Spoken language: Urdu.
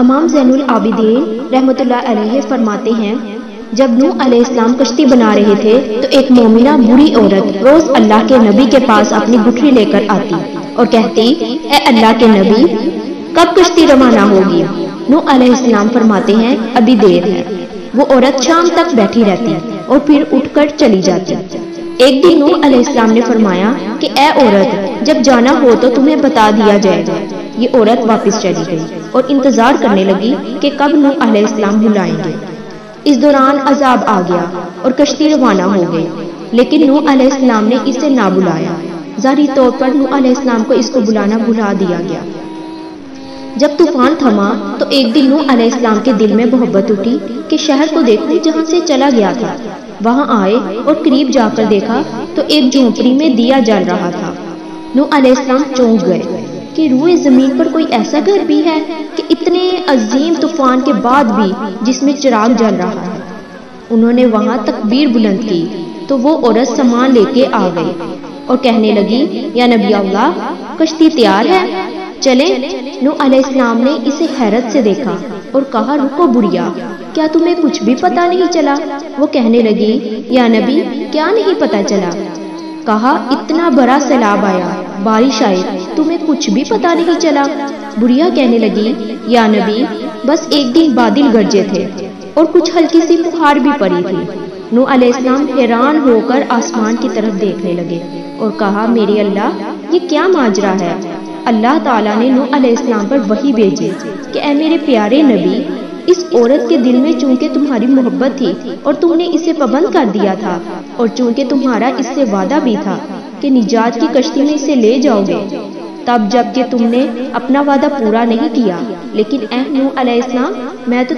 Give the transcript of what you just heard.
امام زین العابدین رحمۃ اللہ علیہ فرماتے ہیں، جب نوح علیہ السلام کشتی بنا رہے تھے تو ایک مومنہ بری عورت روز اللہ کے نبی کے پاس اپنی گٹھری لے کر آتی اور کہتی، اے اللہ کے نبی، کب کشتی روانہ ہوگی؟ نوح علیہ السلام فرماتے ہیں، ابھی دیر ہے۔ وہ عورت شام تک بیٹھی رہتی اور پھر اٹھ کر چلی جاتی۔ ایک دن نوح علیہ السلام نے فرمایا کہ اے عورت، جب جانا ہو تو تمہیں بتا دیا جائے گا۔ یہ عورت واپس چلی گئی اور انتظار کرنے لگی کہ کب نوح علیہ السلام بلائیں گے۔ اس دوران عذاب آ گیا اور کشتی روانہ ہو گئی، لیکن نوح علیہ السلام نے اسے نہ بلایا۔ ظاہری طور پر نوح علیہ السلام کو اس کو بلانا بھلا دیا گیا۔ جب طوفان تھما تو ایک دن نوح علیہ السلام کے دل میں محبت اٹھی کہ شہر کو دیکھوں جہاں سے چلا گیا تھا۔ وہاں آئے اور قریب جا کر دیکھا تو ایک جھونپڑی میں دیا جل رہا تھا۔ نوح علیہ السلام چونک گئے کہ روئے زمین پر کوئی ایسا گھر بھی ہے کہ اتنے عظیم طوفان کے بعد بھی جس میں چراغ جل رہا ہے۔ انہوں نے وہاں تکبیر بلند کی تو وہ عورت سامان لے کے آ گئی اور کہنے لگی، یا نبی اللہ، کشتی تیار ہے، چلیں۔ نوح علیہ السلام نے اسے حیرت سے دیکھا اور کہا، رکو بڑھیا، کیا تمہیں کچھ بھی پتہ نہیں چلا؟ وہ کہنے لگی، یا نبی، کیا نہیں پتہ چلا؟ کہا، اتنا بڑا سیلاب آیا، بارش آئی، تمہیں کچھ بھی پتہ نہیں چلا؟ بڑھیا کہنے لگی، یا نبی، بس ایک دن بادل گرجے تھے اور کچھ ہلکی سی پھوار بھی پڑی تھی۔ نوح علیہ السلام حیران ہو کر آسمان کی طرف دیکھنے لگے اور کہا، میرے اللہ، یہ کیا ماجرا ہے؟ اللہ تعالیٰ نے نوح علیہ السلام پر وحی بھیجی کہ اے میرے پیارے نبی، اس عورت کے دل میں چونکہ تمہاری محبت تھی اور تم نے اسے پابند کر دیا تھا، اور چونکہ تمہارا اس سے وعدہ بھی تھا کہ نجات کی کشتی میں اسے لے جاؤ گے، تب جب کہ تم نے اپنا وعدہ پورا نہیں کیا، لیکن اے نوح علیہ السلام، میں تو